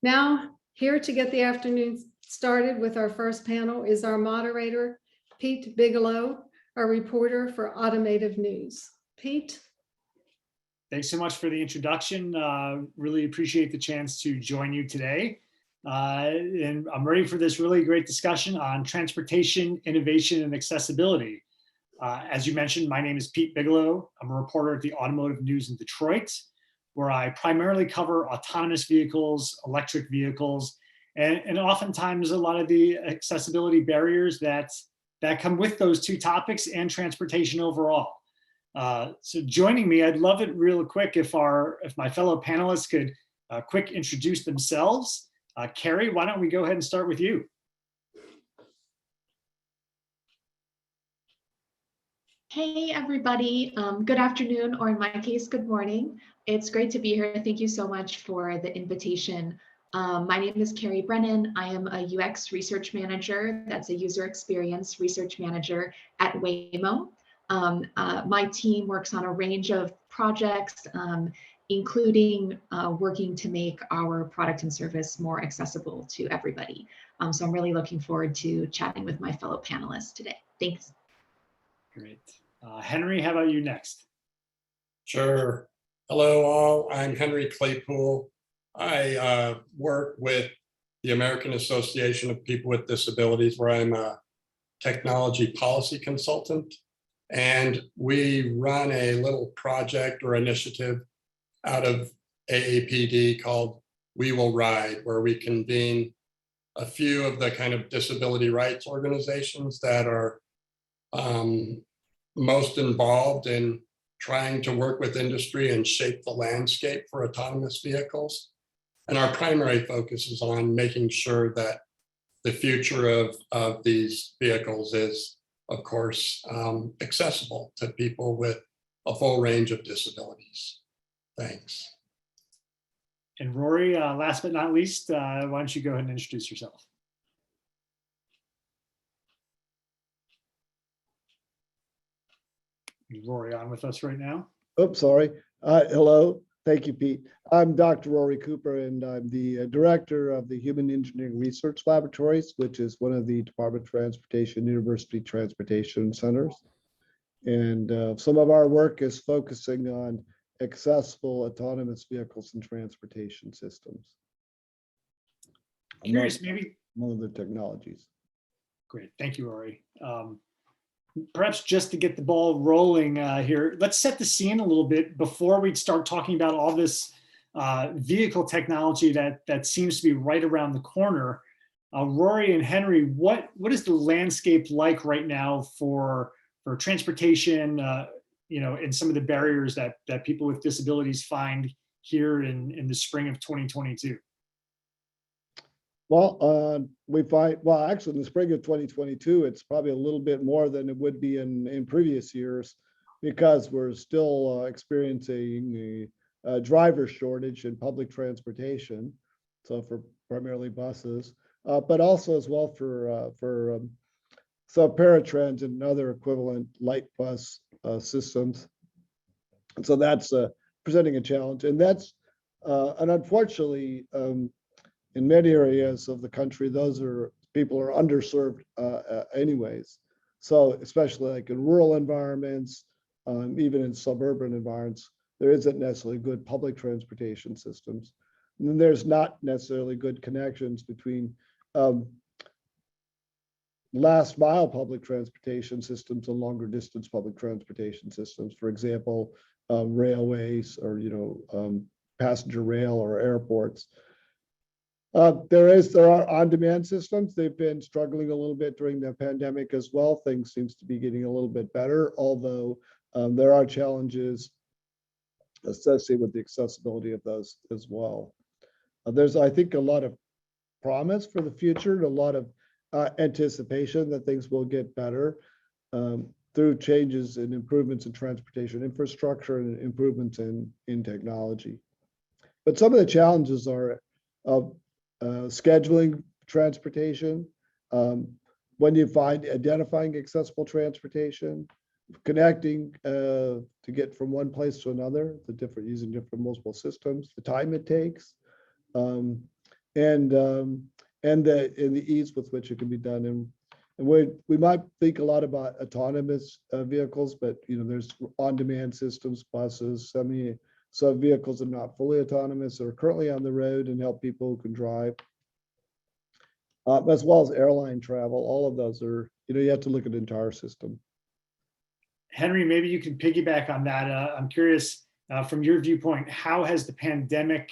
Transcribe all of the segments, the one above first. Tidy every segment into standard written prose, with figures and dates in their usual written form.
Now, here to get the afternoon started with our first panel is our moderator, Pete Bigelow, our reporter for Automotive News. Pete. Thanks so much for the introduction. Really appreciate the chance to join you today. And I'm ready for this really great discussion on transportation, innovation, and accessibility. As you mentioned, my name is Pete Bigelow. I'm a reporter at the Automotive News in Detroit, where I primarily cover autonomous vehicles, electric vehicles, and oftentimes a lot of the accessibility barriers that come with those two topics and transportation overall. So joining me, I'd love it real quick if my fellow panelists could quick introduce themselves. Kerry, why don't we go ahead and start with you? Hey, everybody. Good afternoon, or in my case, good morning. It's great to be here. Thank you so much for the invitation. My name is Kerry Brennan. I am a UX research manager. That's a user experience research manager at Waymo. My team works on a range of projects, including working to make our product and service more accessible to everybody. So I'm really looking forward to chatting with my fellow panelists today. Thanks. Great. Henry, how about you next? Sure. Hello all, I'm Henry Claypool. I work with the American Association of People with Disabilities, where I'm a technology policy consultant. And we run a little project or initiative out of AAPD called We Will Ride, where we convene a few of the kind of disability rights organizations that are most involved in trying to work with industry and shape the landscape for autonomous vehicles. And our primary focus is on making sure that the future of these vehicles is, of course, accessible to people with a full range of disabilities. Thanks. And Rory, last but not least, why don't you go ahead and introduce yourself? Is Rory on with us right now? Oops, sorry. Hello. Thank you, Pete. I'm Dr. Rory Cooper, and I'm the director of the Human Engineering Research Laboratories, which is one of the Department of Transportation University Transportation Centers. And some of our work is focusing on accessible autonomous vehicles and transportation systems. Curious, maybe one of the technologies. Great, thank you, Rory. Perhaps just to get the ball rolling here, let's set the scene a little bit before we start talking about all this vehicle technology that seems to be right around the corner. Rory and Henry, what is the landscape like right now for transportation, and some of the barriers that people with disabilities find here in the spring of 2022? Well, actually in the spring of 2022, it's probably a little bit more than it would be in previous years, because we're still experiencing a driver shortage in public transportation. So for primarily buses, but also as well for some paratransit and other equivalent light bus systems. And so that's presenting a challenge. And that's, and unfortunately, in many areas of the country, people are underserved anyways. So especially like in rural environments, even in suburban environments, there isn't necessarily good public transportation systems. And then there's not necessarily good connections between last mile public transportation systems and longer distance public transportation systems. For example, railways or passenger rail or airports. There are on-demand systems. They've been struggling a little bit during the pandemic as well. Things seems to be getting a little bit better, although there are challenges associated with the accessibility of those as well. There's, I think, a lot of promise for the future and a lot of anticipation that things will get better through changes and improvements in transportation infrastructure and improvements in technology. But some of the challenges are scheduling transportation, when you find identifying accessible transportation, connecting to get from one place to another, using different multiple systems, the time it takes, and the ease with which it can be done. And we might think a lot about autonomous vehicles, but there's on-demand systems, buses, some vehicles that are not fully autonomous that are currently on the road and help people who can drive, as well as airline travel. All of those are, you have to look at the entire system. Henry, maybe you can piggyback on that. I'm curious, from your viewpoint, how has the pandemic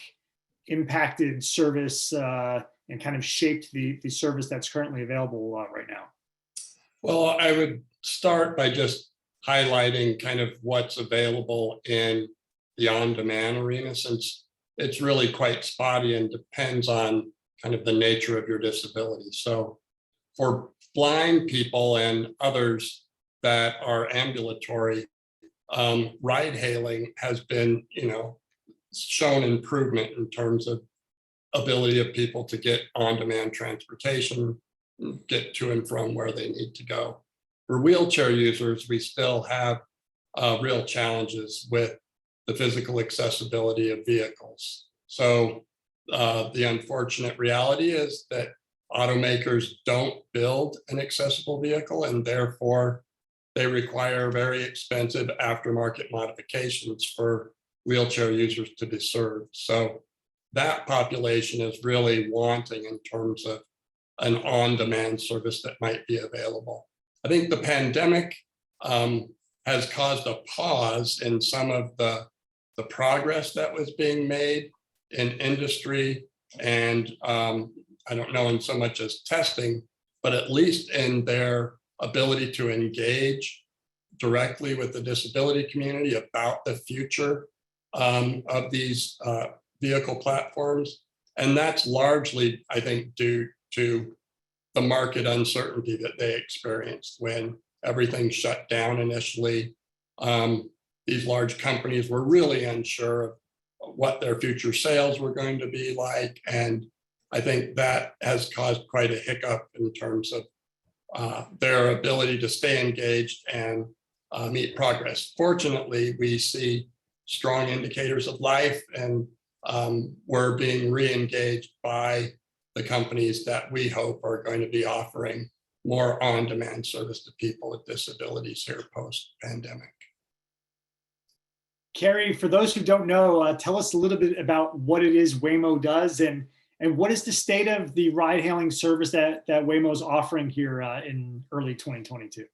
impacted service and kind of shaped the service that's currently available right now? Well, I would start by just highlighting kind of what's available in the on-demand arena, since it's really quite spotty and depends on kind of the nature of your disability. So for blind people and others that are ambulatory, ride hailing has been, shown improvement in terms of ability of people to get on-demand transportation, get to and from where they need to go. For wheelchair users, we still have real challenges with the physical accessibility of vehicles. So the unfortunate reality is that automakers don't build an accessible vehicle, and therefore they require very expensive aftermarket modifications for wheelchair users to be served. So that population is really wanting in terms of an on-demand service that might be available. I think the pandemic has caused a pause in some of the progress that was being made in industry, and I don't know in so much as testing, but at least in their ability to engage directly with the disability community about the future of these vehicle platforms. And that's largely, I think, due to the market uncertainty that they experienced when everything shut down initially. These large companies were really unsure of what their future sales were going to be like. And I think that has caused quite a hiccup in terms of their ability to stay engaged and meet progress. Fortunately, we see strong indicators of life, and we're being re-engaged by the companies that we hope are going to be offering more on-demand service to people with disabilities here post-pandemic. Kerry, for those who don't know, tell us a little bit about what it is Waymo does, and what is the state of the ride-hailing service that Waymo is offering here in early 2022?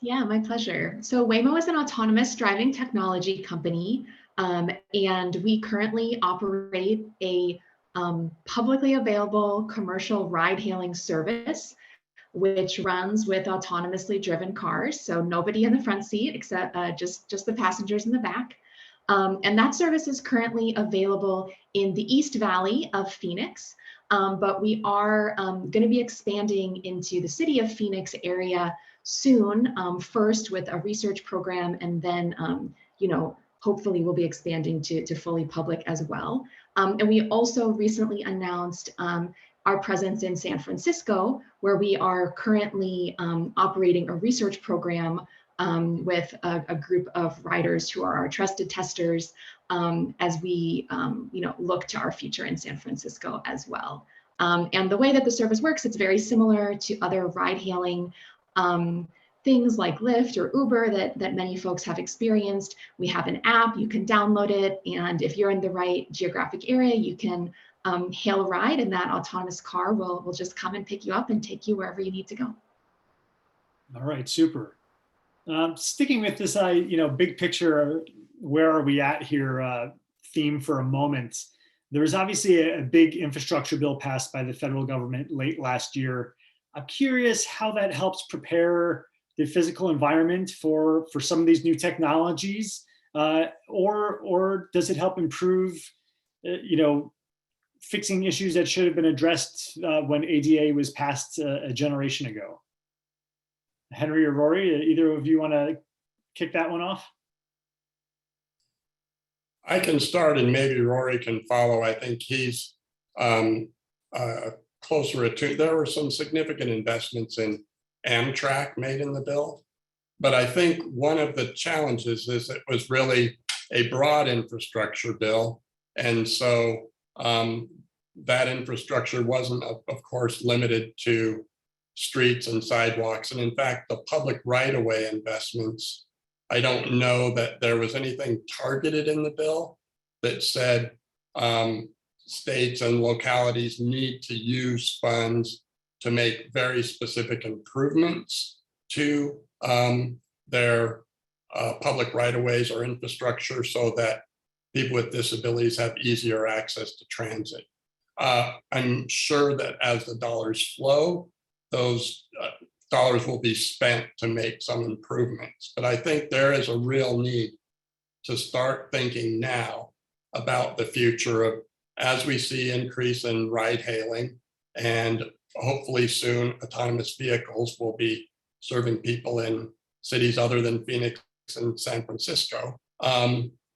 Yeah, my pleasure. So Waymo is an autonomous driving technology company, and we currently operate a publicly available commercial ride-hailing service, which runs with autonomously driven cars. So nobody in the front seat except just the passengers in the back. And that service is currently available in the East Valley of Phoenix, but we are going to be expanding into the city of Phoenix area soon, first with a research program, and then, hopefully we'll be expanding to fully public as well. And we also recently announced our presence in San Francisco, where we are currently operating a research program with a group of riders who are our trusted testers as we look to our future in San Francisco as well. And the way that the service works, it's very similar to other ride-hailing things like Lyft or Uber that many folks have experienced. We have an app, you can download it, and if you're in the right geographic area, you can hail a ride, and that autonomous car will just come and pick you up and take you wherever you need to go. All right, super. Sticking with this, big picture, where are we at here theme for a moment. There was obviously a big infrastructure bill passed by the federal government late last year. I'm curious how that helps prepare the physical environment for some of these new technologies, or does it help improve, fixing issues that should have been addressed when ADA was passed a generation ago? Henry or Rory, either of you want to kick that one off? I can start and maybe Rory can follow. I think he's closer attuned. There were some significant investments in Amtrak made in the bill, but I think one of the challenges is it was really a broad infrastructure bill. And so That infrastructure wasn't, of course, limited to streets and sidewalks. And in fact, the public right-of-way investments, I don't know that there was anything targeted in the bill that said states and localities need to use funds to make very specific improvements to their public right-of-ways or infrastructure so that people with disabilities have easier access to transit. I'm sure that as the dollars flow, those dollars will be spent to make some improvements. But I think there is a real need to start thinking now about the future of, as we see increase in ride hailing, and hopefully soon autonomous vehicles will be serving people in cities other than Phoenix and San Francisco.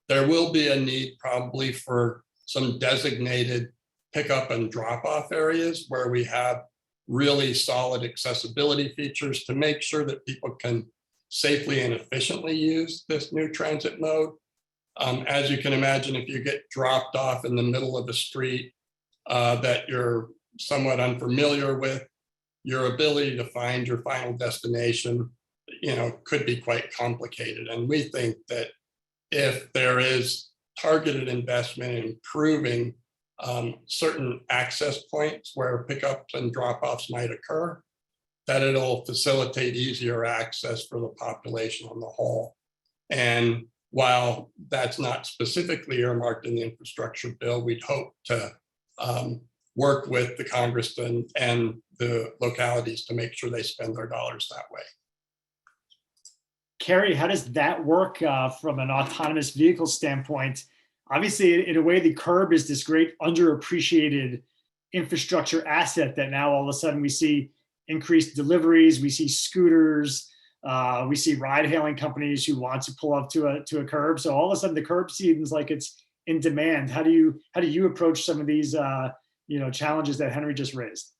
There will be a need probably for some designated pickup and drop off areas where we have really solid accessibility features to make sure that people can safely and efficiently use this new transit mode. As you can imagine, if you get dropped off in the middle of a street that you're somewhat unfamiliar with, your ability to find your final destination, could be quite complicated. And we think that if there is targeted investment in improving certain access points where pickups and drop-offs might occur, that it'll facilitate easier access for the population on the whole. And while that's not specifically earmarked in the infrastructure bill, we'd hope to work with the Congress and the localities to make sure they spend their dollars that way. Kerry, how does that work from an autonomous vehicle standpoint? Obviously, in a way, the curb is this great underappreciated infrastructure asset that now all of a sudden we see increased deliveries, we see scooters, we see ride-hailing companies who want to pull up to a curb. So all of a sudden, the curb seems like it's in demand. How do you approach some of these challenges that Henry just raised?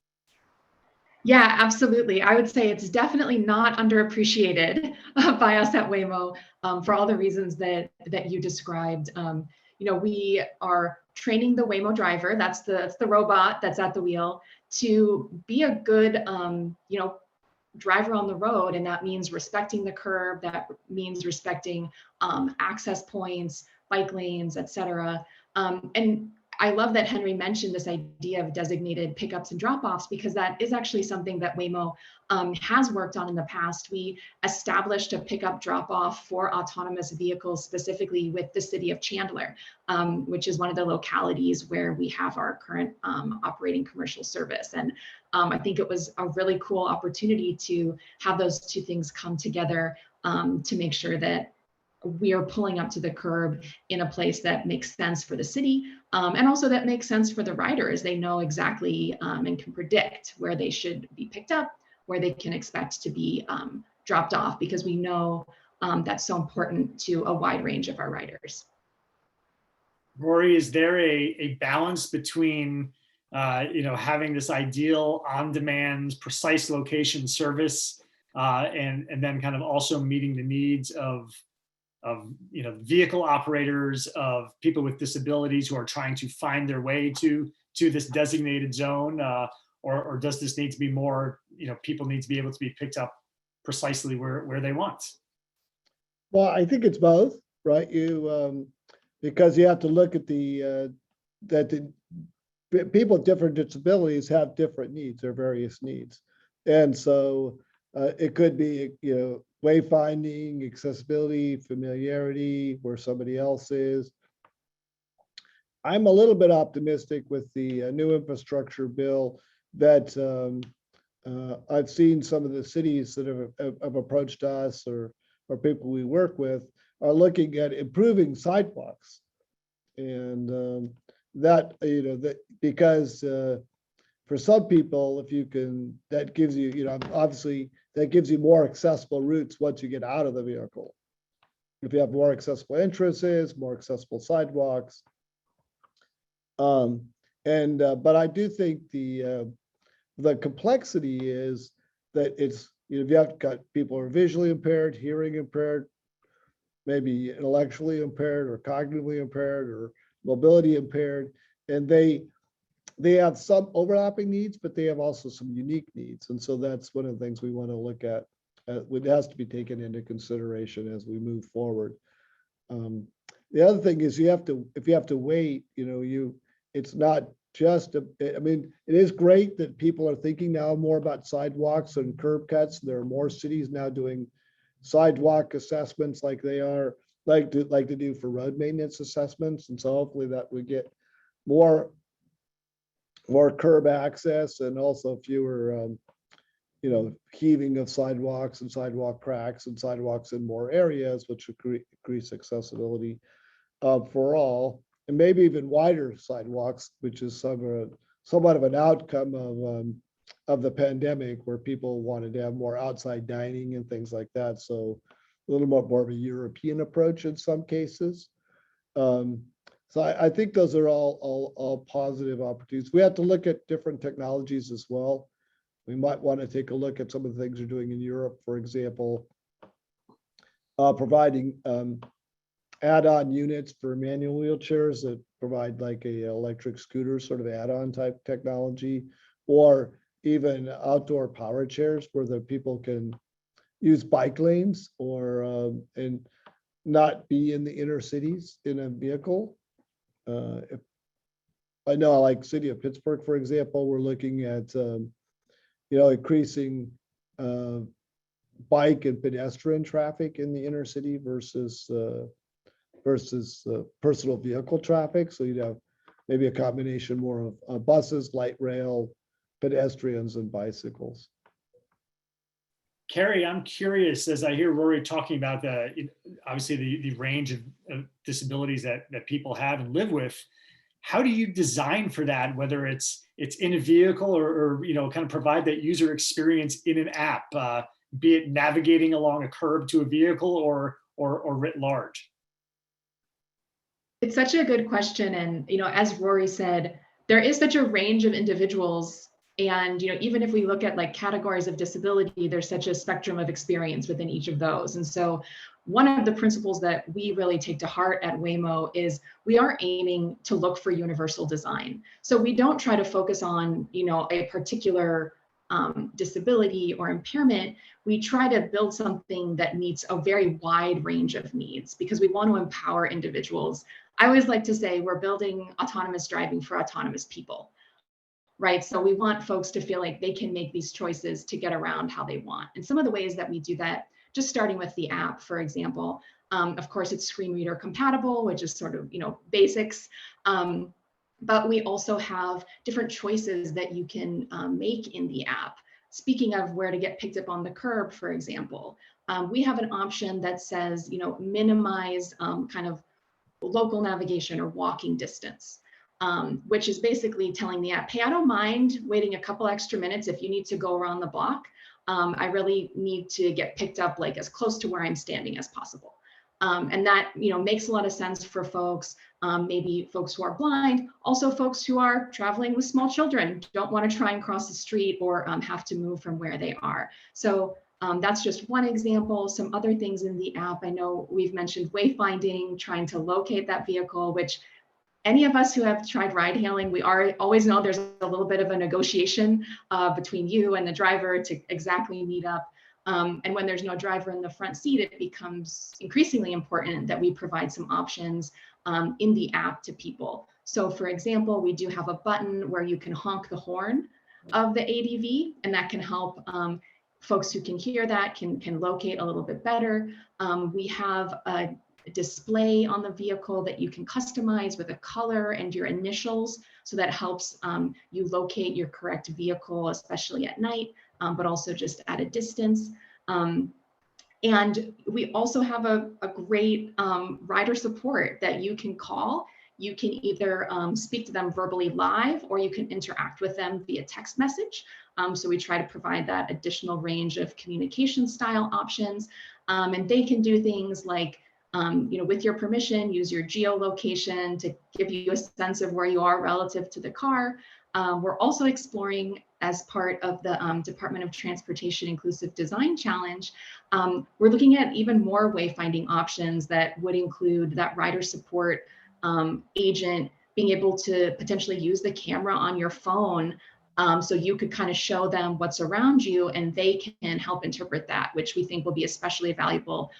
Yeah, absolutely. I would say it's definitely not underappreciated by us at Waymo for all the reasons that you described. We are training the Waymo driver, that's the robot that's at the wheel, to be a good driver on the road, and that means respecting the curb, that means respecting access points, bike lanes, etc. And I love that Henry mentioned this idea of designated pickups and drop-offs, because that is actually something that Waymo has worked on in the past. We established a pickup drop-off for autonomous vehicles specifically with the city of Chandler, which is one of the localities where we have our current operating commercial service. And I think it was a really cool opportunity to have those two things come together to make sure that we are pulling up to the curb in a place that makes sense for the city, and also that makes sense for the riders. They know exactly and can predict where they should be picked up, where they can expect to be dropped off, because we know that's so important to a wide range of our riders. Rory, is there a balance between having this ideal on-demand, precise location service, and then kind of also meeting the needs of vehicle operators, of people with disabilities who are trying to find their way to this designated zone, or does this need to be more, people need to be able to be picked up precisely where they want? Well, I think it's both, right? Because you have to look at that the people with different disabilities have different needs or various needs. And so it could be, wayfinding, accessibility, familiarity, where somebody else is. I'm a little bit optimistic with the new infrastructure bill that I've seen some of the cities that have approached us, or people we work with, are looking at improving sidewalks. And because for some people, if you can, that gives you, obviously that gives you more accessible routes once you get out of the vehicle. If you have more accessible entrances, more accessible sidewalks. But I do think the complexity is that it's, if you have got people who are visually impaired, hearing impaired, maybe intellectually impaired or cognitively impaired or mobility impaired, And they have some overlapping needs, but they have also some unique needs. And so that's one of the things we want to look at. It has to be taken into consideration as we move forward. The other thing is if you have to wait, it's not just, I mean, it is great that people are thinking now more about sidewalks and curb cuts. There are more cities now doing sidewalk assessments like to do for road maintenance assessments. And so hopefully that we get more curb access and also fewer, heaving of sidewalks and sidewalk cracks and sidewalks in more areas, which increase accessibility for all, and maybe even wider sidewalks, which is somewhat of an outcome of the pandemic, where people wanted to have more outside dining and things like that. So a little more of a European approach in some cases. So I think those are all positive opportunities. We have to look at different technologies as well. We might want to take a look at some of the things they're doing in Europe, for example, providing add-on units for manual wheelchairs that provide like a electric scooter sort of add-on type technology, or even outdoor power chairs where the people can use bike lanes or and not be in the inner cities in a vehicle. If I know, like city of Pittsburgh, for example, we're looking at increasing bike and pedestrian traffic in the inner city versus personal vehicle traffic. So you'd have maybe a combination more of buses, light rail, pedestrians, and bicycles. Kerry, I'm curious, as I hear Rory talking about obviously the range of disabilities that people have and live with, how do you design for that, whether it's in a vehicle or kind of provide that user experience in an app, be it navigating along a curb to a vehicle or writ large? It's such a good question. And, as Rory said, there is such a range of individuals. And, even if we look at like categories of disability, there's such a spectrum of experience within each of those. And so one of the principles that we really take to heart at Waymo is we are aiming to look for universal design. So we don't try to focus on, a particular disability or impairment. We try to build something that meets a very wide range of needs because we want to empower individuals. I always like to say we're building autonomous driving for autonomous people, right? So we want folks to feel like they can make these choices to get around how they want. And some of the ways that we do that, just starting with the app, for example, of course, it's screen reader compatible, which is sort of, basics. But we also have different choices that you can make in the app. Speaking of where to get picked up on the curb, for example, we have an option that says, minimize kind of local navigation or walking distance, which is basically telling the app, hey, I don't mind waiting a couple extra minutes if you need to go around the block. I really need to get picked up like as close to where I'm standing as possible. And that makes a lot of sense for folks, maybe folks who are blind, also folks who are traveling with small children, don't want to try and cross the street or have to move from where they are. So that's just one example. Some other things in the app, I know we've mentioned wayfinding, trying to locate that vehicle, which any of us who have tried ride hailing, we always know there's a little bit of a negotiation between you and the driver to exactly meet up. And when there's no driver in the front seat, it becomes increasingly important that we provide some options in the app to people. So for example, we do have a button where you can honk the horn of the ADV, and that can help folks who can hear that can locate a little bit better. We have a display on the vehicle that you can customize with a color and your initials. So that helps you locate your correct vehicle, especially at night, but also just at a distance. And we also have a great rider support that you can call. You can either speak to them verbally live, or you can interact with them via text message. So we try to provide that additional range of communication style options. And they can do things like, with your permission, use your geolocation to give you a sense of where you are relative to the car. We're also exploring, as part of the Department of Transportation Inclusive Design Challenge, we're looking at even more wayfinding options that would include that rider support agent being able to potentially use the camera on your phone, so you could kind of show them what's around you and they can help interpret that, which we think will be especially valuable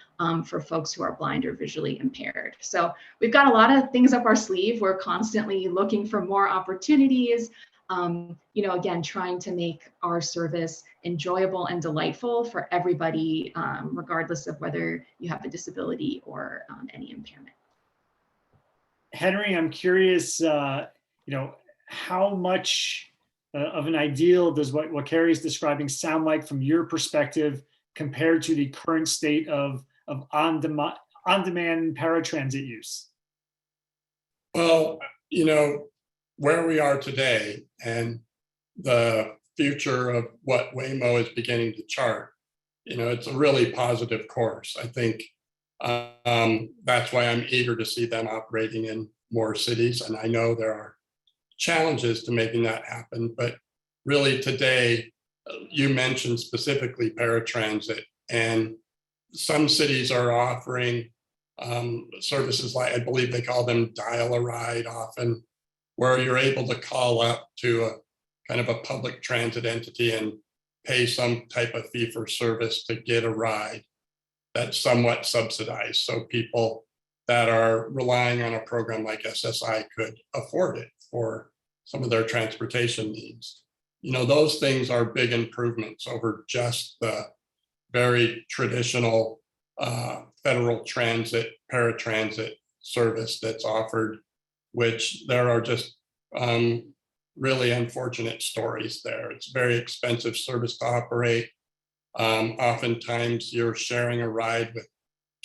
for folks who are blind or visually impaired. So we've got a lot of things up our sleeve. We're constantly looking for more opportunities, again, trying to make our service enjoyable and delightful for everybody, regardless of whether you have a disability or any impairment. Henry, I'm curious, how much of an ideal does what Kerry's describing sound like from your perspective compared to the current state of on-demand paratransit use? Well, where we are today and the future of what Waymo is beginning to chart, it's a really positive course. I think that's why I'm eager to see them operating in more cities. And I know there are challenges to making that happen, but really today, you mentioned specifically paratransit, and some cities are offering services like, I believe they call them dial a ride often, where you're able to call up to a kind of a public transit entity and pay some type of fee for service to get a ride that's somewhat subsidized. So people that are relying on a program like SSI could afford it for some of their transportation needs. Those things are big improvements over just the very traditional federal transit, paratransit service that's offered, which there are just really unfortunate stories there. It's a very expensive service to operate. Oftentimes you're sharing a ride with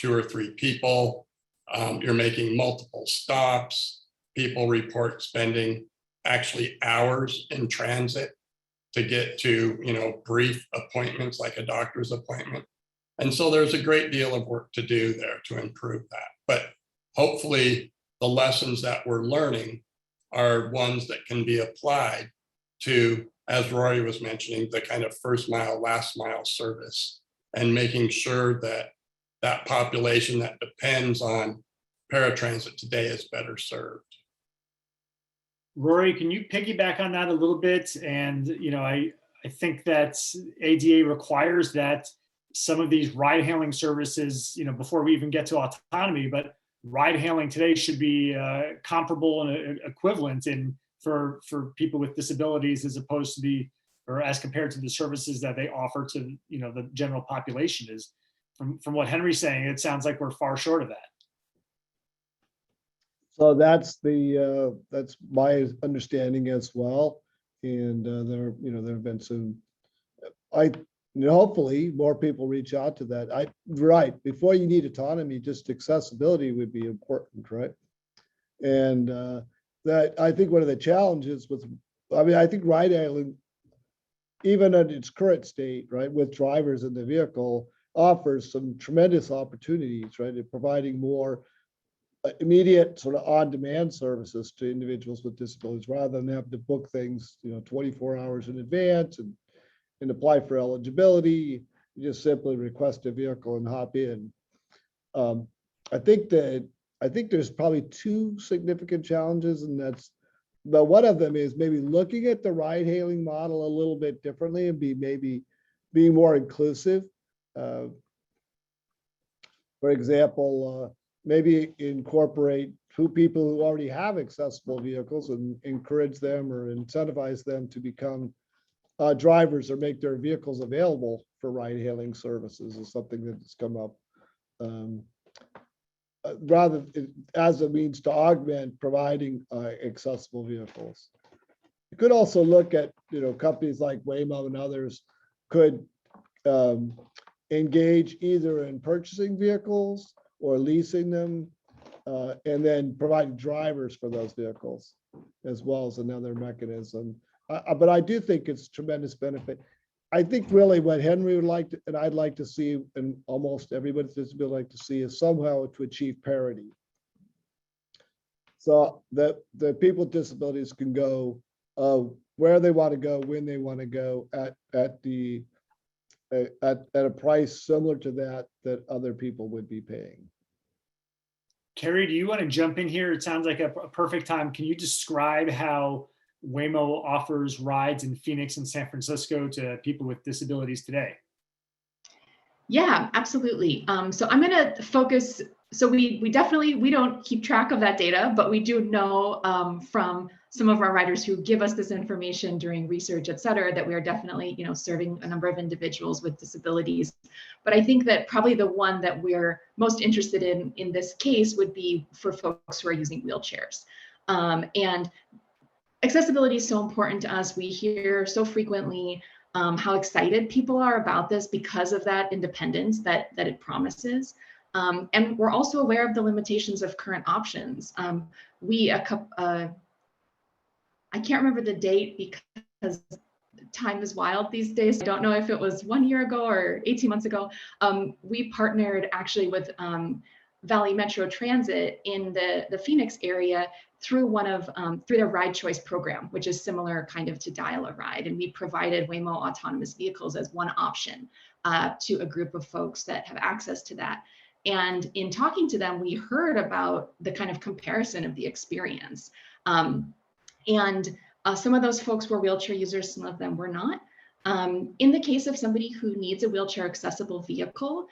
2 or 3 people. You're making multiple stops. People report spending actually hours in transit to get to, brief appointments like a doctor's appointment. And so there's a great deal of work to do there to improve that. But hopefully the lessons that we're learning are ones that can be applied to, as Rory was mentioning, the kind of first mile, last mile service, and making sure that that population that depends on paratransit today is better served. Rory, can you piggyback on that a little bit? And, I think that ADA requires that some of these ride hailing services, before we even get to autonomy, but ride hailing today should be comparable and equivalent for people with disabilities as opposed to as compared to the services that they offer to, the general population. Is from what Henry's saying, it sounds like we're far short of that. So that's my understanding as well. And there have been some, hopefully more people reach out to that. Right, before you need autonomy, just accessibility would be important, right? And that I think one of the challenges I think ride hailing, even at its current state, right, with drivers in the vehicle, offers some tremendous opportunities, right, in providing more immediate sort of on-demand services to individuals with disabilities rather than having to book things 24 hours in advance and apply for eligibility. You just simply request a vehicle and hop in. I think there's probably 2 significant challenges, and but one of them is maybe looking at the ride-hailing model a little bit differently and maybe being more inclusive. For example, maybe incorporate 2 people who already have accessible vehicles and encourage them or incentivize them to become drivers or make their vehicles available for ride-hailing services is something that's come up. Rather as a means to augment providing accessible vehicles. You could also look at, companies like Waymo and others could engage either in purchasing vehicles or leasing them, and then providing drivers for those vehicles as well as another mechanism. But I do think it's tremendous benefit. I think really what Henry would like to, and I'd like to see, and almost everybody with disability like to see, is somehow to achieve parity. So that the people with disabilities can go where they want to go, when they want to go, at a price similar to that other people would be paying. Kerry, do you want to jump in here? It sounds like a perfect time. Can you describe how Waymo offers rides in Phoenix and San Francisco to people with disabilities today? Yeah, absolutely. So I'm going to focus. So we definitely, we don't keep track of that data, but we do know from some of our riders who give us this information during research, et cetera, that we are definitely, serving a number of individuals with disabilities. But I think that probably the one that we're most interested in this case would be for folks who are using wheelchairs. And accessibility is so important to us. We hear so frequently how excited people are about this because of that independence that it promises. And we're also aware of the limitations of current options. I can't remember the date because time is wild these days. I don't know if it was 1 year ago or 18 months ago. We partnered actually with Valley Metro Transit in the Phoenix area through through their Ride Choice program, which is similar kind of to Dial a Ride. And we provided Waymo autonomous vehicles as one option to a group of folks that have access to that. And in talking to them, we heard about the kind of comparison of the experience. Some of those folks were wheelchair users, some of them were not. In the case of somebody who needs a wheelchair accessible vehicle,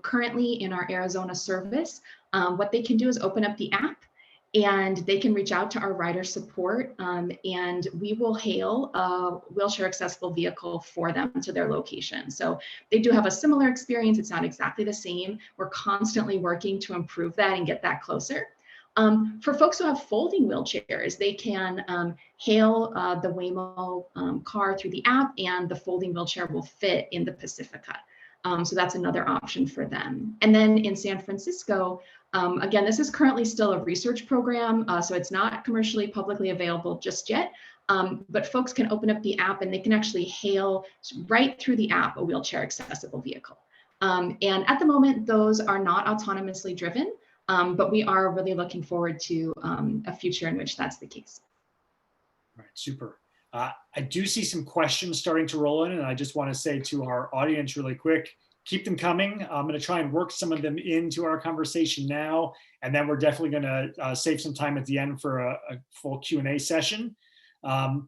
currently in our Arizona service, what they can do is open up the app and they can reach out to our rider support and we will hail a wheelchair accessible vehicle for them to their location. So they do have a similar experience. It's not exactly the same. We're constantly working to improve that and get that closer. For folks who have folding wheelchairs, they can hail the Waymo car through the app and the folding wheelchair will fit in the Pacifica. So that's another option for them. And then in San Francisco, again, this is currently still a research program, so it's not commercially publicly available just yet, but folks can open up the app and they can actually hail right through the app a wheelchair accessible vehicle. And at the moment, those are not autonomously driven, but we are really looking forward to a future in which that's the case. All right, super. I do see some questions starting to roll in, and I just want to say to our audience really quick, keep them coming. I'm going to try and work some of them into our conversation now, and then we're definitely going to save some time at the end for a full Q&A session. But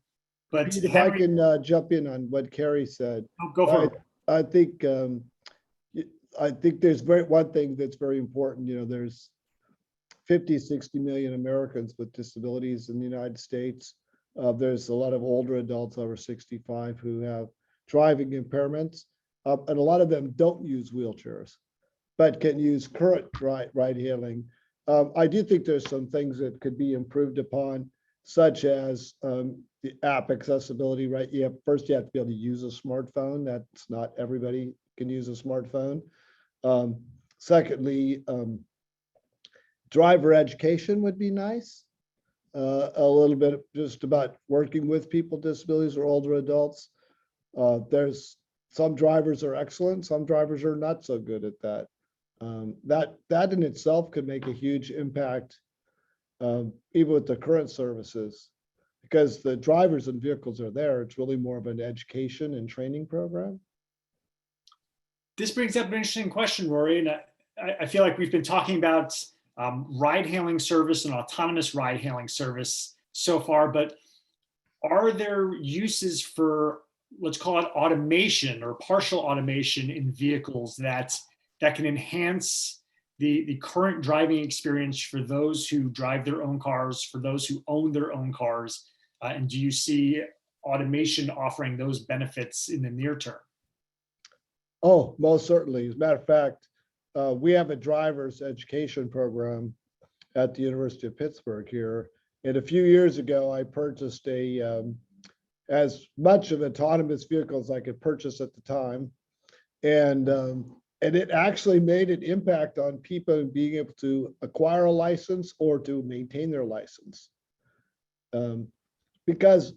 Pete, if Henry, I can jump in on what Kerry said. go for it. I think there's one thing that's very important. There's 50, 60 million Americans with disabilities in the United States. There's a lot of older adults over 65 who have driving impairments, and a lot of them don't use wheelchairs, but can use current ride hailing. I do think there's some things that could be improved upon, such as the app accessibility, right? First you have to be able to use a smartphone. That's not everybody can use a smartphone. Secondly, driver education would be nice. A little bit just about working with people with disabilities or older adults. There's some drivers are excellent, some drivers are not so good at that. That in itself could make a huge impact, even with the current services, because the drivers and vehicles are there. It's really more of an education and training program. This brings up an interesting question, Rory, and I feel like we've been talking about ride-hailing service and autonomous ride-hailing service so far, but are there uses for, let's call it automation or partial automation in vehicles that can enhance the current driving experience for those who drive their own cars, for those who own their own cars? And do you see automation offering those benefits in the near term? Oh, most certainly. As a matter of fact, we have a driver's education program at the University of Pittsburgh here. And a few years ago, I purchased as much of autonomous vehicle as I could purchase at the time. And it actually made an impact on people being able to acquire a license or to maintain their license. Because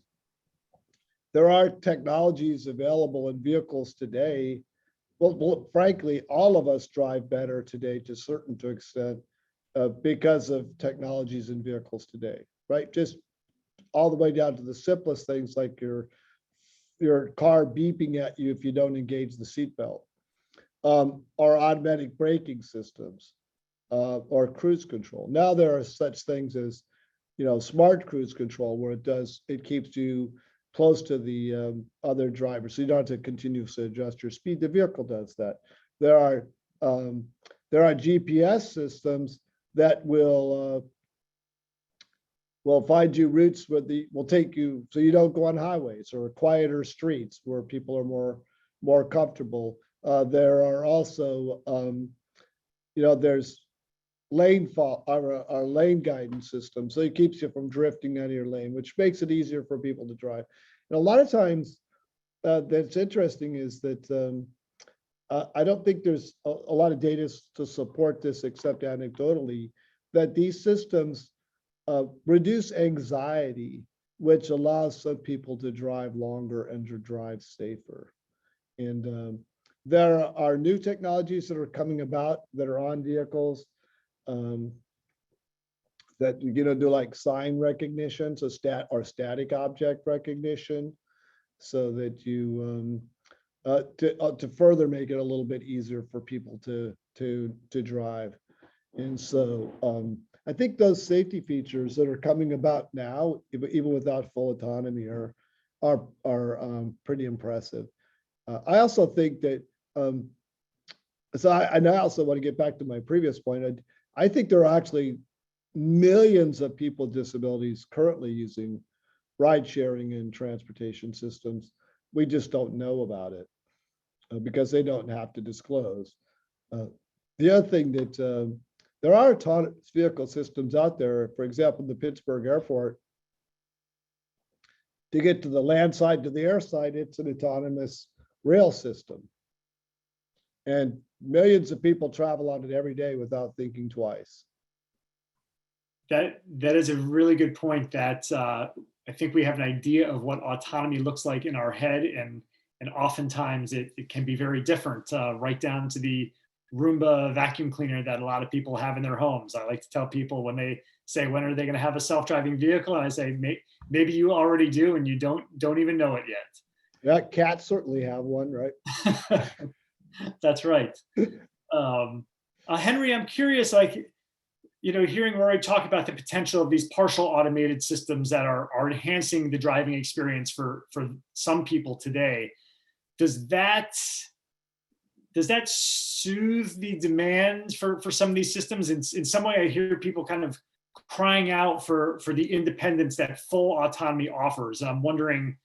there are technologies available in vehicles today. Well, frankly, all of us drive better today to a certain extent because of technologies in vehicles today, right? Just all the way down to the simplest things like your car beeping at you if you don't engage the seatbelt, or automatic braking systems. or cruise control. Now there are such things as, smart cruise control, where it keeps you close to the other driver, so you don't have to continuously adjust your speed. The vehicle does that. There are GPS systems that will find you routes will take you so you don't go on highways or quieter streets where people are more comfortable. There are also there's lane guidance system, so it keeps you from drifting out of your lane, which makes it easier for people to drive. And a lot of times, that's interesting is that I don't think there's a lot of data to support this, except anecdotally, that these systems reduce anxiety, which allows some people to drive longer and to drive safer. And there are new technologies that are coming about that are on vehicles that do like sign recognition, so static object recognition, so that you to further make it a little bit easier for people to drive. And so I think those safety features that are coming about now, even without full autonomy, are pretty impressive. I also think that I also want to get back to my previous point. I think there are actually millions of people with disabilities currently using ride sharing and transportation systems. We just don't know about it because they don't have to disclose. The other thing that there are autonomous vehicle systems out there. For example, the Pittsburgh Airport, to get to the land side to the air side, it's an autonomous rail system. And millions of people travel on it every day without thinking twice. That is a really good point. That I think we have an idea of what autonomy looks like in our head, and oftentimes it can be very different, right down to the Roomba vacuum cleaner that a lot of people have in their homes. I like to tell people when they say, when are they going to have a self-driving vehicle? And I say, maybe you already do, and you don't even know it yet. Yeah, cats certainly have one, right? That's right. Henry, I'm curious, hearing Rory talk about the potential of these partial automated systems that are enhancing the driving experience for some people today. Does that soothe the demand for some of these systems? In some way, I hear people kind of crying out for the independence that full autonomy offers. And I'm wondering,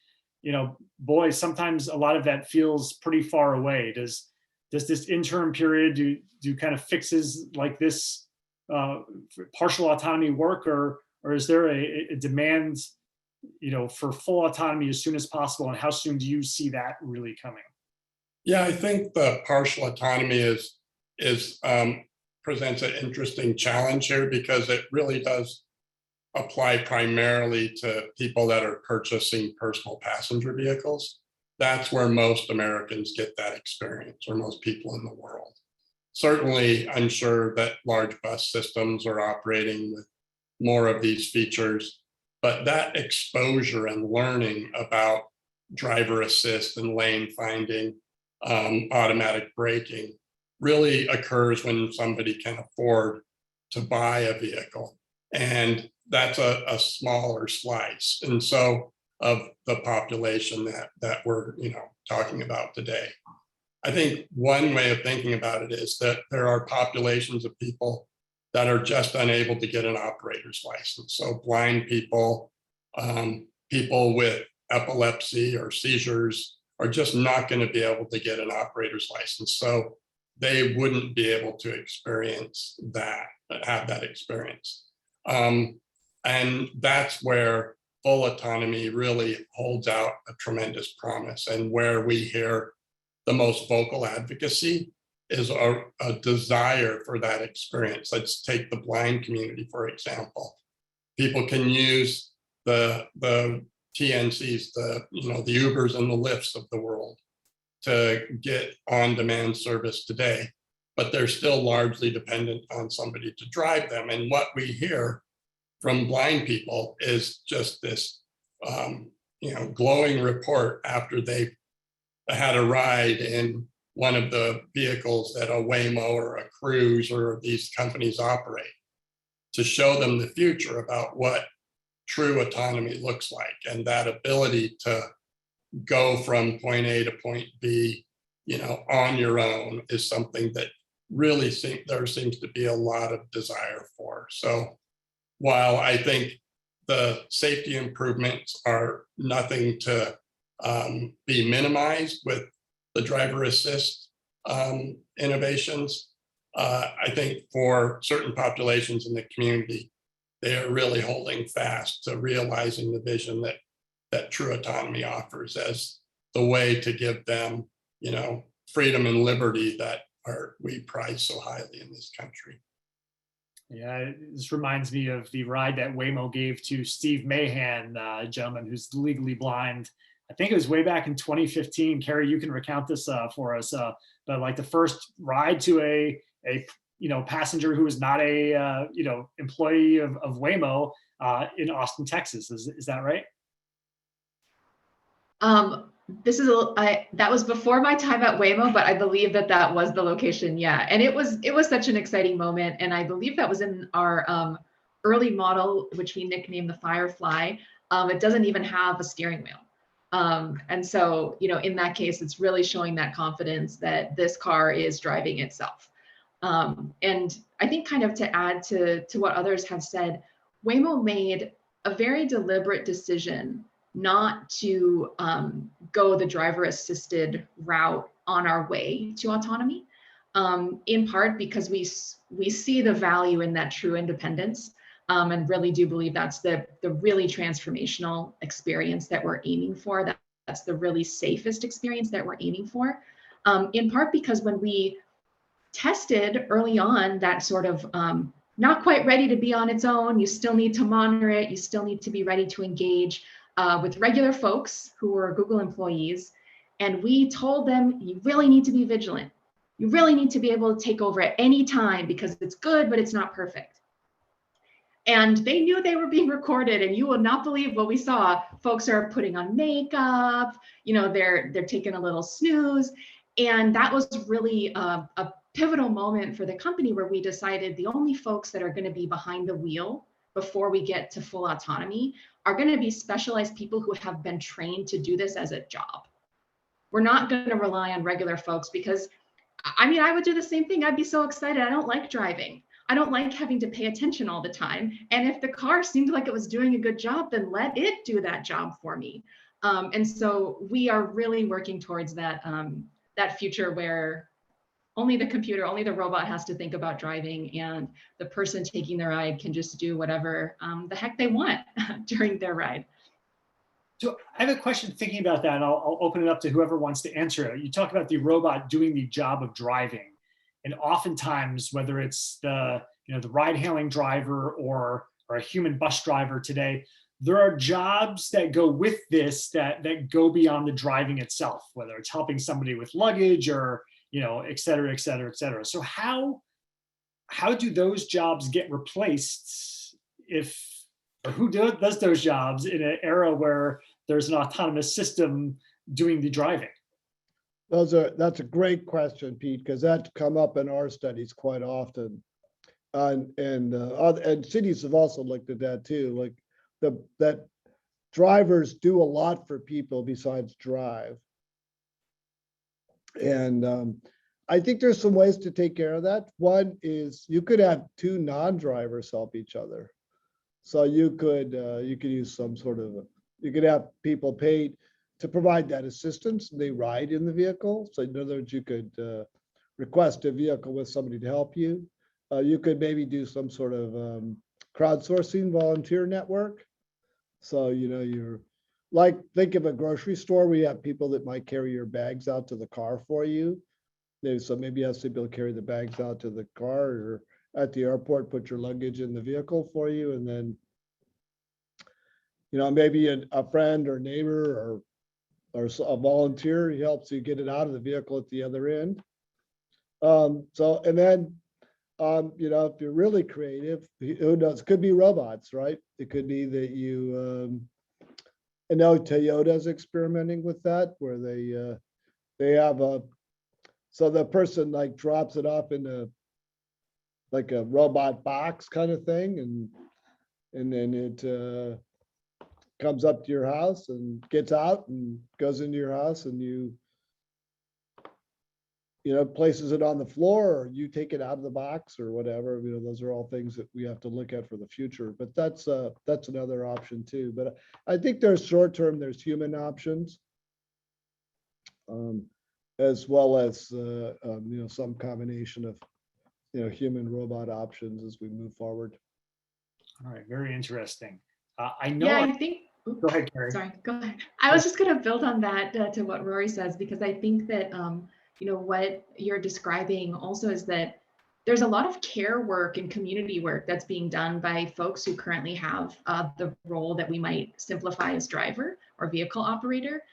boy, sometimes a lot of that feels pretty far away. Does this interim period do kind of fixes like this partial autonomy work, or is there a demand, for full autonomy as soon as possible? And how soon do you see that really coming? Yeah, I think the partial autonomy presents an interesting challenge here, because it really does apply primarily to people that are purchasing personal passenger vehicles. That's where most Americans get that experience, or most people in the world. Certainly, I'm sure that large bus systems are operating with more of these features, but that exposure and learning about driver assist and lane finding, automatic braking, really occurs when somebody can afford to buy a vehicle. And that's a smaller slice. And so of the population that we're talking about today. I think one way of thinking about it is that there are populations of people that are just unable to get an operator's license. So blind people, people with epilepsy or seizures are just not going to be able to get an operator's license. So they wouldn't be able to experience that, have that experience. And that's where full autonomy really holds out a tremendous promise, and where we hear the most vocal advocacy is a desire for that experience. Let's take the blind community, for example. People can use the TNCs, the Ubers and the Lyfts of the world to get on-demand service today, but they're still largely dependent on somebody to drive them. And what we hear from blind people is just this, glowing report after they had a ride in one of the vehicles that a Waymo or a Cruise or these companies operate, to show them the future about what true autonomy looks like, and that ability to go from point A to point B, on your own, is something that really there seems to be a lot of desire for. So while I think the safety improvements are nothing to be minimized with the driver assist innovations, I think for certain populations in the community, they are really holding fast to realizing the vision that true autonomy offers as the way to give them, freedom and liberty that we prize so highly in this country. Yeah, this reminds me of the ride that Waymo gave to Steve Mahan, a gentleman who's legally blind. I think it was way back in 2015. Kerry, you can recount this for us. But like the first ride to a passenger who was not a employee of Waymo in Austin, Texas. Is that right? That was before my time at Waymo, but I believe that was the location. Yeah, and it was such an exciting moment, and I believe that was in our early model, which we nicknamed the Firefly. It doesn't even have a steering wheel. And so, in that case, it's really showing that confidence that this car is driving itself. And I think kind of to add to what others have said, Waymo made a very deliberate decision not to go the driver assisted route on our way to autonomy, in part because we see the value in that true independence. And really do believe that's the really transformational experience that we're aiming for. That's the really safest experience that we're aiming for. In part because when we tested early on that sort of not quite ready to be on its own, you still need to monitor it, you still need to be ready to engage with regular folks who were Google employees. And we told them, you really need to be vigilant. You really need to be able to take over at any time because it's good, but it's not perfect. And they knew they were being recorded, and you will not believe what we saw. Folks are putting on makeup, they're taking a little snooze. And that was really a pivotal moment for the company where we decided the only folks that are going to be behind the wheel before we get to full autonomy are going to be specialized people who have been trained to do this as a job. We're not going to rely on regular folks because, I would do the same thing. I'd be so excited. I don't like driving. I don't like having to pay attention all the time. And if the car seemed like it was doing a good job, then let it do that job for me. And so we are really working towards that future where only the computer, only the robot has to think about driving, and the person taking the ride can just do whatever the heck they want during their ride. So I have a question thinking about that, and I'll open it up to whoever wants to answer it. You talk about the robot doing the job of driving. And oftentimes, whether it's the ride-hailing driver or a human bus driver today, there are jobs that go with this that go beyond the driving itself, whether it's helping somebody with luggage or et cetera, et cetera, et cetera. So how do those jobs get replaced or who does those jobs in an era where there's an autonomous system doing the driving? That's a great question, Pete, because that's come up in our studies quite often. And cities have also looked at that too, like that drivers do a lot for people besides drive. And I think there's some ways to take care of that. One is you could have two non-drivers help each other. So you could use some sort of, you could have people paid to provide that assistance. They ride in the vehicle. So in other words, you could request a vehicle with somebody to help you. You could maybe do some sort of crowdsourcing volunteer network. So, you're like, think of a grocery store where you have people that might carry your bags out to the car for you. So maybe you have to be able to carry the bags out to the car, or at the airport, put your luggage in the vehicle for you. And then, maybe a friend or neighbor or a volunteer helps you get it out of the vehicle at the other end. And then, if you're really creative, who knows? Could be robots, right? It could be that I know Toyota's experimenting with that, where they have So the person like drops it off in a like a robot box kind of thing, and then it comes up to your house and gets out and goes into your house, and places it on the floor, or you take it out of the box or whatever. Those are all things that we have to look at for the future, but that's another option too. But I think there's short-term, there's human options, as well as, some combination of, human robot options as we move forward. All right, very interesting. I know. Yeah, I think. Go ahead, Kerry. Sorry, go ahead. I was just going to build on that to what Rory says, because I think that what you're describing also is that there's a lot of care work and community work that's being done by folks who currently have the role that we might simplify as driver or vehicle operator.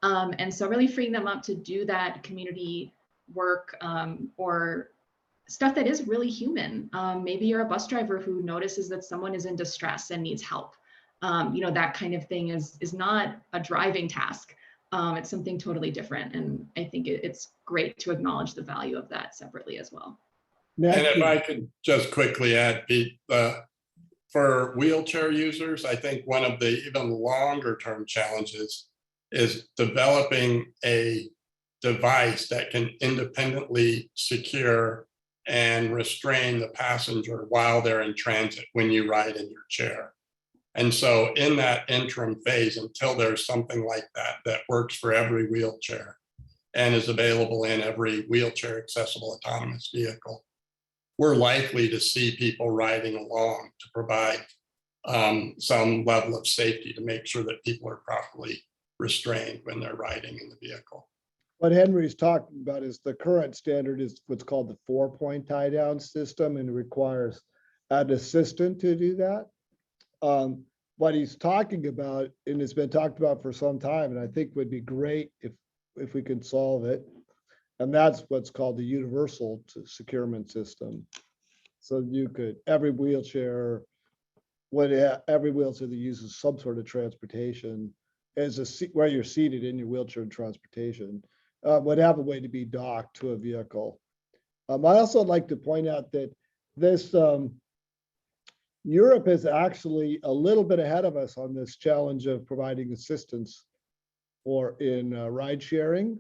And so really freeing them up to do that community work or stuff that is really human. Maybe you're a bus driver who notices that someone is in distress and needs help. That kind of thing is not a driving task. It's something totally different. And I think it's great to acknowledge the value of that separately as well. And if I could just quickly add, Pete, for wheelchair users, I think one of the even longer term challenges is developing a device that can independently secure and restrain the passenger while they're in transit when you ride in your chair. And so in that interim phase, until there's something like that works for every wheelchair and is available in every wheelchair accessible autonomous vehicle, we're likely to see people riding along to provide some level of safety to make sure that people are properly restrained when they're riding in the vehicle. What Henry's talking about is the current standard is what's called the 4-point tie down system, and it requires an assistant to do that. What he's talking about, and it's been talked about for some time, and I think would be great if we could solve it, and that's what's called the universal securement system. So you could, every wheelchair that uses some sort of transportation as a seat where you're seated in your wheelchair transportation would have a way to be docked to a vehicle. I also like to point out that this Europe is actually a little bit ahead of us on this challenge of providing assistance in ride sharing.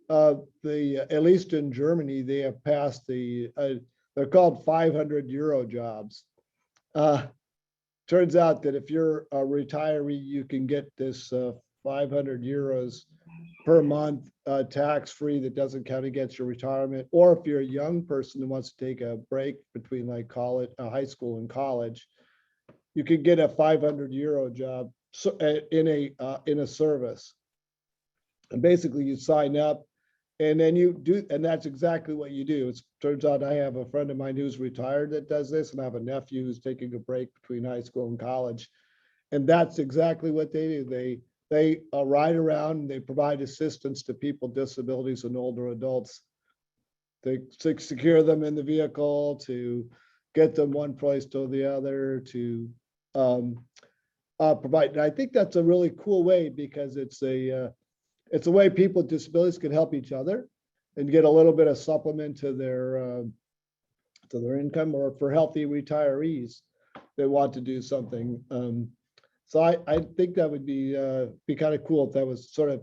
At least in Germany, they have passed they're called 500 euro jobs. Turns out that if you're a retiree, you can get this 500 euros per month tax-free that doesn't count against your retirement. Or if you're a young person who wants to take a break between like college, high school and college, you can get a 500 euro job in a service. And basically you sign up and then you do, and that's exactly what you do. It turns out I have a friend of mine who's retired that does this, and I have a nephew who's taking a break between high school and college. And that's exactly what they do. They ride around and they provide assistance to people, disabilities and older adults. They secure them in the vehicle, to get them one place to the other, to provide. And I think that's a really cool way, because it's a way people with disabilities can help each other and get a little bit of supplement to their income, or for healthy retirees that want to do something. So I think that would be kind of cool if that was sort of,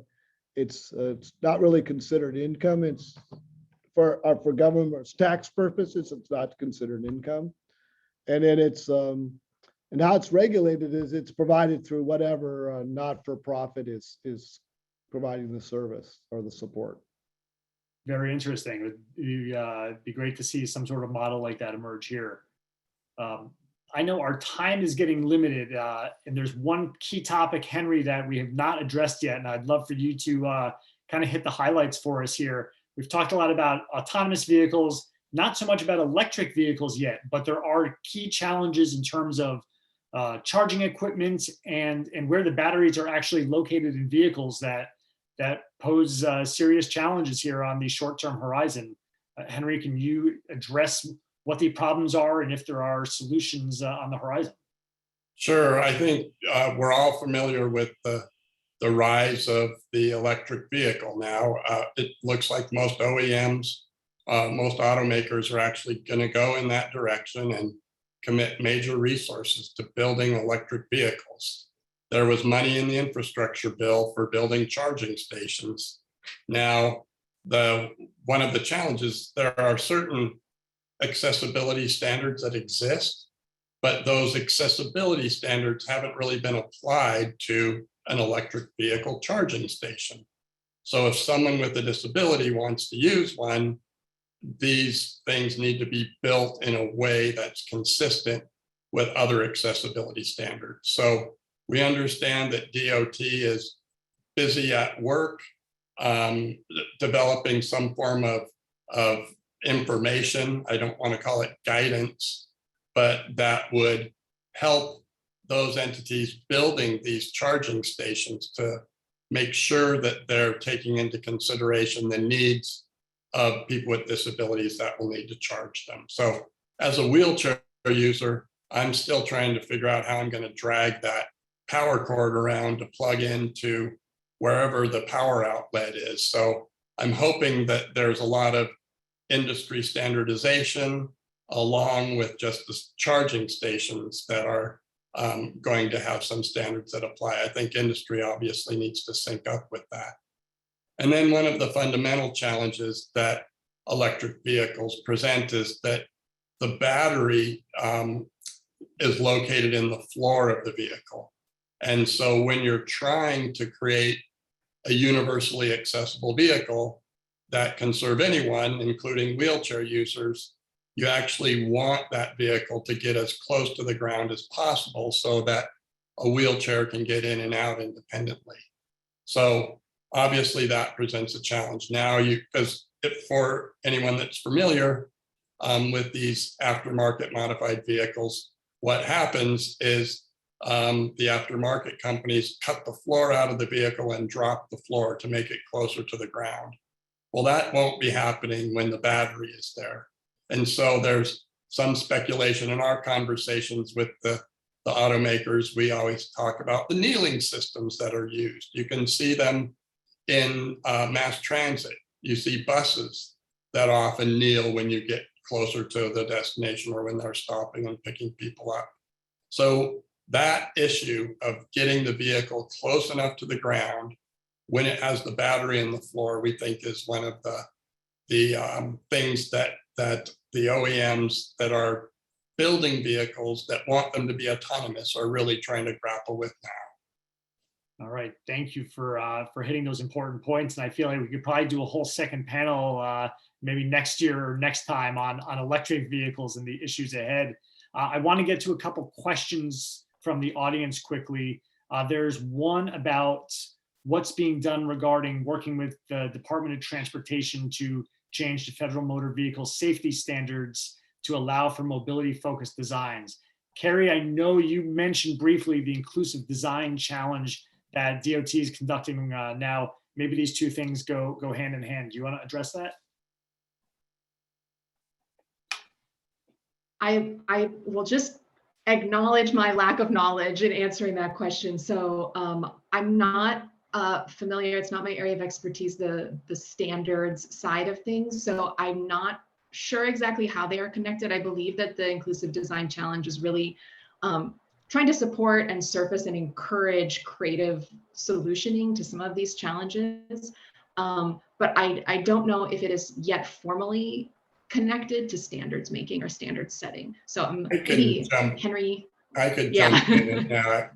it's not really considered income. It's for government tax purposes, it's not considered income. And then it's and how it's regulated is it's provided through whatever not-for-profit is providing the service or the support. Very interesting. It'd be great to see some sort of model like that emerge here. I know our time is getting limited, and there's one key topic, Henry, that we have not addressed yet, and I'd love for you to kind of hit the highlights for us here. We've talked a lot about autonomous vehicles, not so much about electric vehicles yet, but there are key challenges in terms of charging equipment and where the batteries are actually located in vehicles that pose serious challenges here on the short-term horizon. Henry, can you address what the problems are and if there are solutions on the horizon? Sure. I think we're all familiar with the the rise of the electric vehicle. Now, it looks like most OEMs, most automakers are actually going to go in that direction and commit major resources to building electric vehicles. There was money in the infrastructure bill for building charging stations. Now, one of the challenges, there are certain accessibility standards that exist, but those accessibility standards haven't really been applied to an electric vehicle charging station. So if someone with a disability wants to use one, these things need to be built in a way that's consistent with other accessibility standards. So we understand that DOT is busy at work developing some form of information. I don't want to call it guidance, but that would help those entities building these charging stations to make sure that they're taking into consideration the needs of people with disabilities that will need to charge them. So as a wheelchair user, I'm still trying to figure out how I'm going to drag that power cord around to plug into wherever the power outlet is. So I'm hoping that there's a lot of industry standardization along with just the charging stations that are going to have some standards that apply. I think industry obviously needs to sync up with that. And then one of the fundamental challenges that electric vehicles present is that the battery is located in the floor of the vehicle. And so when you're trying to create a universally accessible vehicle that can serve anyone, including wheelchair users, you actually want that vehicle to get as close to the ground as possible so that a wheelchair can get in and out independently. So obviously that presents a challenge. Now, because for anyone that's familiar with these aftermarket modified vehicles, what happens is the aftermarket companies cut the floor out of the vehicle and drop the floor to make it closer to the ground. Well, that won't be happening when the battery is there. And so there's some speculation in our conversations with the automakers. We always talk about the kneeling systems that are used. You can see them in mass transit. You see buses that often kneel when you get closer to the destination or when they're stopping and picking people up. So that issue of getting the vehicle close enough to the ground when it has the battery in the floor, we think is one of the things that the OEMs that are building vehicles that want them to be autonomous are really trying to grapple with now. All right, thank you for hitting those important points. And I feel like we could probably do a whole second panel maybe next year or next time on electric vehicles and the issues ahead. I want to get to a couple questions from the audience quickly. There's one about what's being done regarding working with the Department of Transportation to change to federal motor vehicle safety standards to allow for mobility-focused designs. Kerry, I know you mentioned briefly the inclusive design challenge that DOT is conducting now. Maybe these two things go hand in hand. Do you want to address that? I will just acknowledge my lack of knowledge in answering that question. So I'm not familiar, it's not my area of expertise, the standards side of things. So I'm not sure exactly how they are connected. I believe that the Inclusive Design Challenge is really trying to support and surface and encourage creative solutioning to some of these challenges. But I don't know if it is yet formally connected to standards making or standards setting. So maybe Henry. I could jump in and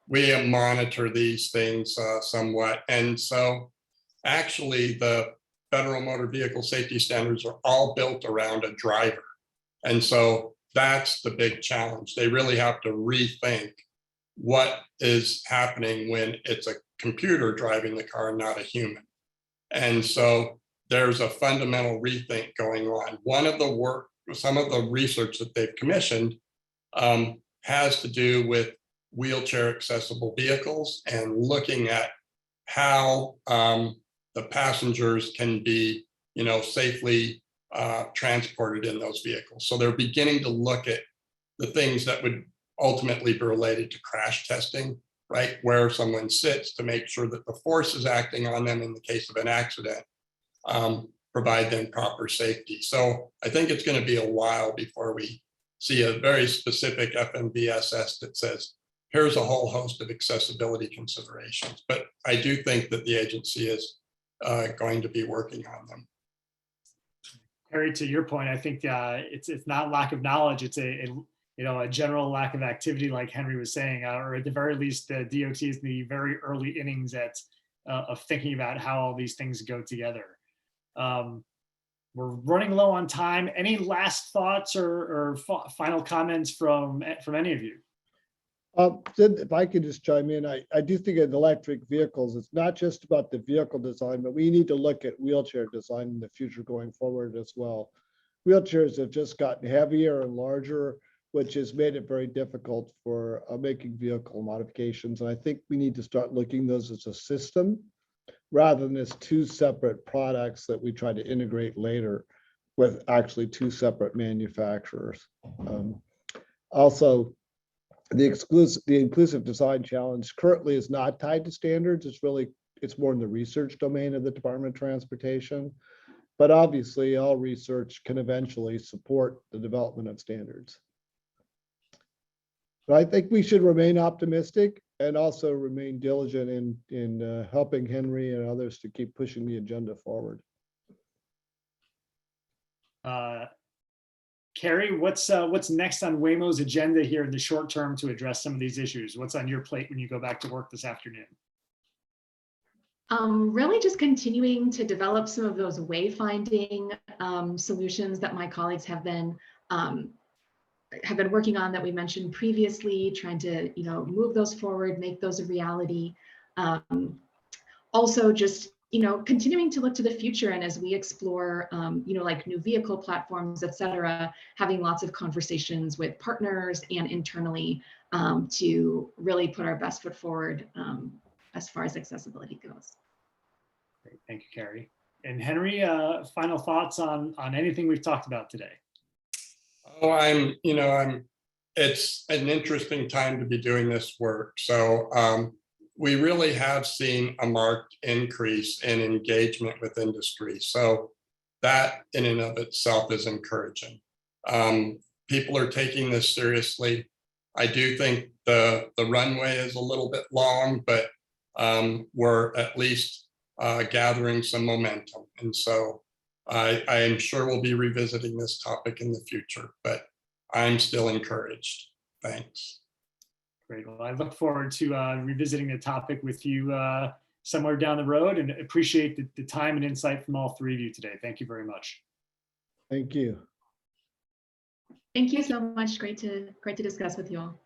we monitor these things somewhat. And so actually the federal motor vehicle safety standards are all built around a driver. And so that's the big challenge. They really have to rethink what is happening when it's a computer driving the car and not a human. And so there's a fundamental rethink going on. Some of the research that they've commissioned has to do with wheelchair accessible vehicles and looking at how the passengers can be, safely transported in those vehicles. So they're beginning to look at the things that would ultimately be related to crash testing right, where someone sits to make sure that the force is acting on them in the case of an accident, provide them proper safety. So I think it's going to be a while before we see a very specific FMVSS that says, here's a whole host of accessibility considerations. But I do think that the agency is going to be working on them. Kerry, to your point, I think it's not lack of knowledge. It's a general lack of activity, like Henry was saying, or at the very least, the DOT is in the very early innings of thinking about how all these things go together. We're running low on time. Any last thoughts or final comments from any of you? If I could just chime in, I do think in electric vehicles, it's not just about the vehicle design, but we need to look at wheelchair design in the future going forward as well. Wheelchairs have just gotten heavier and larger, which has made it very difficult for making vehicle modifications. And I think we need to start looking at those as a system rather than as two separate products that we try to integrate later with actually two separate manufacturers. Also, the inclusive design challenge currently is not tied to standards. It's more in the research domain of the Department of Transportation. But obviously, all research can eventually support the development of standards. But I think we should remain optimistic and also remain diligent in helping Henry and others to keep pushing the agenda forward. Kerry, what's next on Waymo's agenda here in the short term to address some of these issues? What's on your plate when you go back to work this afternoon? Really just continuing to develop some of those wayfinding solutions that my colleagues have been working on that we mentioned previously, trying to move those forward, make those a reality. Also just continuing to look to the future, and as we explore like new vehicle platforms, et cetera, having lots of conversations with partners and internally to really put our best foot forward as far as accessibility goes. Great. Thank you, Kerry. And Henry, final thoughts on anything we've talked about today? Oh, it's an interesting time to be doing this work. So we really have seen a marked increase in engagement with industry. So that in and of itself is encouraging. People are taking this seriously. I do think the runway is a little bit long, but we're at least gathering some momentum. And so I am sure we'll be revisiting this topic in the future, but I'm still encouraged. Thanks. Great. Well, I look forward to revisiting the topic with you somewhere down the road, and appreciate the time and insight from all three of you today. Thank you very much. Thank you. Thank you so much. Great to discuss with you all.